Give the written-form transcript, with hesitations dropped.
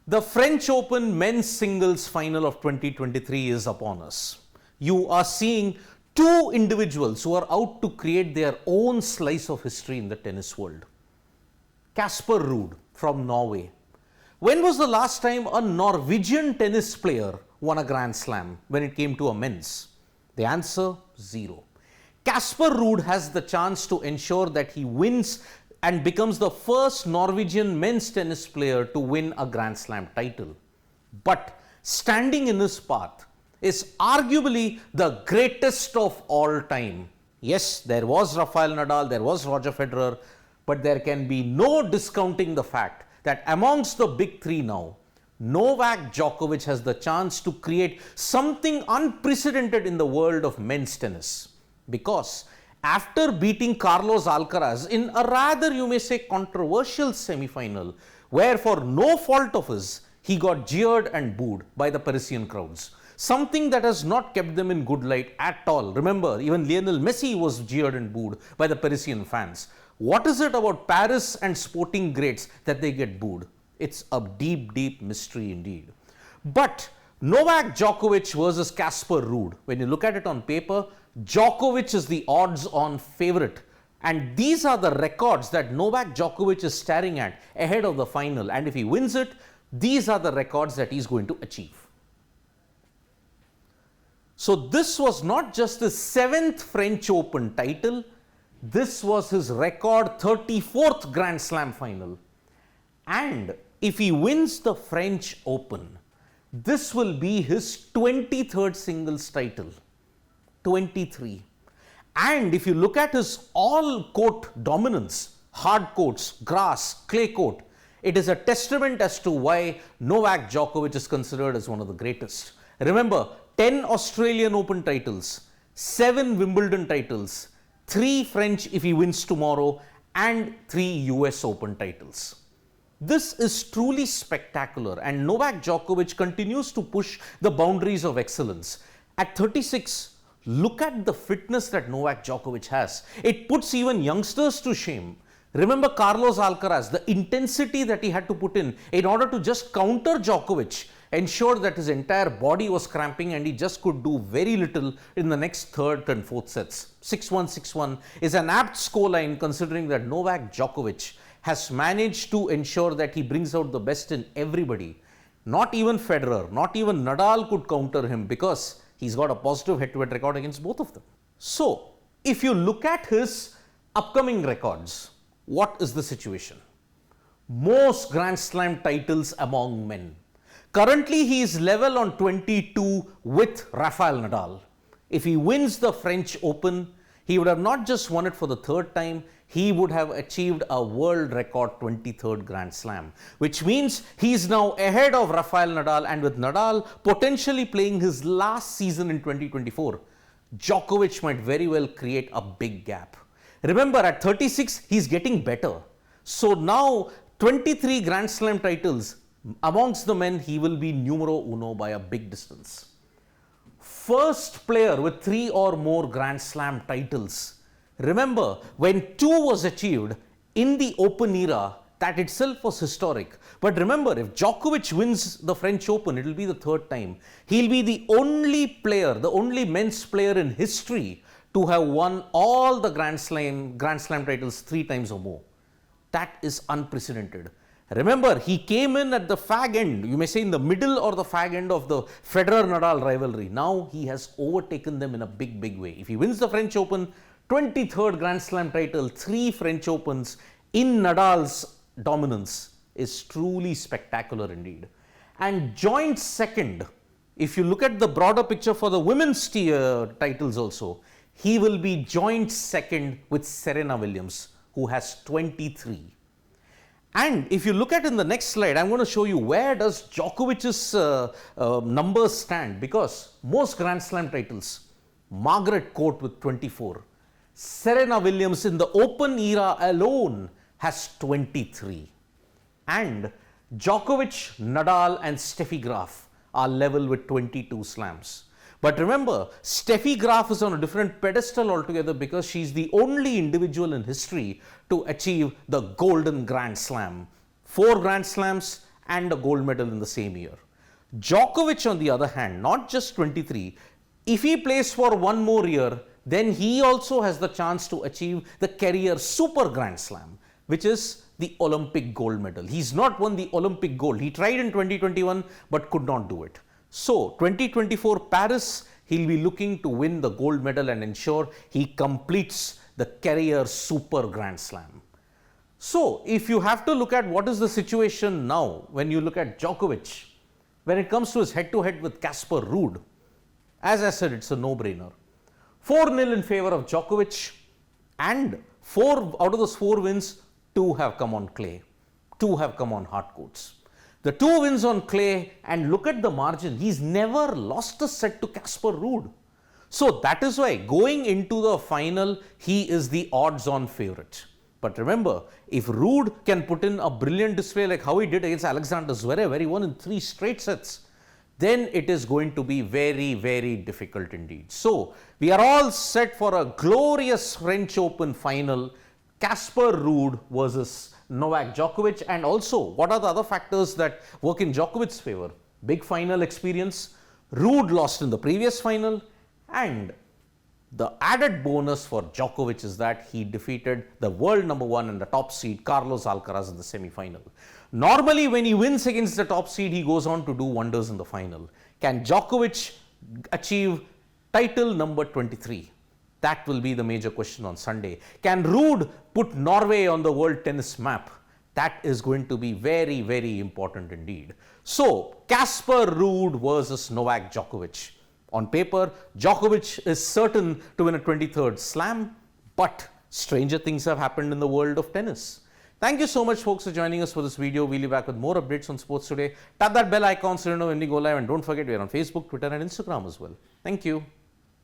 The French Open men's singles final of 2023 is upon us. You are seeing two individuals who are out to create their own slice of history in the tennis world. Casper Ruud from Norway. When was the last time a Norwegian tennis player won a Grand Slam when it came to a men's? The answer, zero. Casper Ruud has the chance to ensure that he wins and becomes the first Norwegian men's tennis player to win a Grand Slam title. But standing in his path is arguably the greatest of all time. Yes, there was Rafael Nadal, there was Roger Federer, but there can be no discounting the fact that amongst the big three now, Novak Djokovic has the chance to create something unprecedented in the world of men's tennis. Because after beating Carlos Alcaraz in a rather, you may say, controversial semi-final, where for no fault of his, he got jeered and booed by the Parisian crowds. Something that has not kept them in good light at all. Remember, even Lionel Messi was jeered and booed by the Parisian fans. What is it about Paris and sporting greats that they get booed? It's a deep, deep mystery indeed. But Novak Djokovic versus Casper Ruud, when you look at it on paper, Djokovic is the odds-on favorite. And these are the records that Novak Djokovic is staring at ahead of the final. And if he wins it, these are the records that he's going to achieve. So this was not just his 7th French Open title, this was his record 34th Grand Slam final. And if he wins the French Open, this will be his 23rd singles title. 23. And if you look at his all-court dominance, hard courts, grass, clay court, it is a testament as to why Novak Djokovic is considered as one of the greatest. Remember, 10 Australian Open titles, 7 Wimbledon titles, 3 French if he wins tomorrow, and 3 US Open titles. This is truly spectacular, and Novak Djokovic continues to push the boundaries of excellence. At 36, look at the fitness that Novak Djokovic has. It puts even youngsters to shame. Remember Carlos Alcaraz, the intensity that he had to put in order to just counter Djokovic, ensured that his entire body was cramping and he just could do very little in the next third and fourth sets. 6-1, 6-1 is an apt scoreline considering that Novak Djokovic has managed to ensure that he brings out the best in everybody. Not even Federer, not even Nadal could counter him because he's got a positive head-to-head record against both of them. So, if you look at his upcoming records, what is the situation? Most Grand Slam titles among men. Currently, he is level on 22 with Rafael Nadal. If he wins the French Open, he would have not just won it for the 3rd time, he would have achieved a world record 23rd Grand Slam, which means he is now ahead of Rafael Nadal, and with Nadal potentially playing his last season in 2024, Djokovic might very well create a big gap. Remember, at 36, he's getting better. So now 23 Grand Slam titles. Amongst the men, he will be numero uno by a big distance. First player with 3 or more Grand Slam titles. Remember, when 2 was achieved in the Open era, that itself was historic. But remember, if Djokovic wins the French Open, it will be the 3rd time. He'll be the only player, the only men's player in history to have won all the Grand Slam titles 3 times or more. That is unprecedented. Remember, he came in at the fag end, you may say in the middle or the fag end of the Federer-Nadal rivalry. Now he has overtaken them in a big, big way. If he wins the French Open, 23rd Grand Slam title, 3 French Opens in Nadal's dominance is truly spectacular indeed. And joint second, if you look at the broader picture for the women's titles also, he will be joint second with Serena Williams, who has 23. And if you look at in the next slide, I'm going to show you where does Djokovic's numbers stand, because most Grand Slam titles, Margaret Court with 24, Serena Williams in the Open era alone has 23. And Djokovic, Nadal and Steffi Graf are level with 22 slams. But remember, Steffi Graf is on a different pedestal altogether because she's the only individual in history to achieve the Golden Grand Slam. 4 Grand Slams and a gold medal in the same year. Djokovic, on the other hand, not just 23, if he plays for one more year, then he also has the chance to achieve the career super Grand Slam, which is the Olympic gold medal. He's not won the Olympic gold. He tried in 2021 but could not do it. So 2024 Paris, he'll be looking to win the gold medal and ensure he completes the career super Grand Slam. So if you have to look at what is the situation now when you look at Djokovic, when it comes to his head-to-head with Casper Ruud, as I said, it's a no-brainer. 4-0 in favor of Djokovic, and 4 out of those 4 wins, 2 have come on clay, 2 have come on hard courts. The 2 wins on clay, and look at the margin. He's never lost a set to Casper Ruud. So that is why going into the final, he is the odds-on favorite. But remember, if Ruud can put in a brilliant display like how he did against Alexander Zverev, where he won in 3 straight sets, then it is going to be very, very difficult indeed. So we are all set for a glorious French Open final, Casper Ruud versus Novak Djokovic. And also, what are the other factors that work in Djokovic's favor? Big final experience, Ruud lost in the previous final, and the added bonus for Djokovic is that he defeated the world number 1 and the top seed Carlos Alcaraz in the semi-final. Normally, when he wins against the top seed, he goes on to do wonders in the final. Can Djokovic achieve title number 23? That will be the major question on Sunday. Can Ruud put Norway on the world tennis map? That is going to be very, very important indeed. So, Casper Ruud versus Novak Djokovic. On paper, Djokovic is certain to win a 23rd slam, but stranger things have happened in the world of tennis. Thank you so much, folks, for joining us for this video. We'll be back with more updates on sports today. Tap that bell icon so you know when we go live, and don't forget we are on Facebook, Twitter and Instagram as well. Thank you.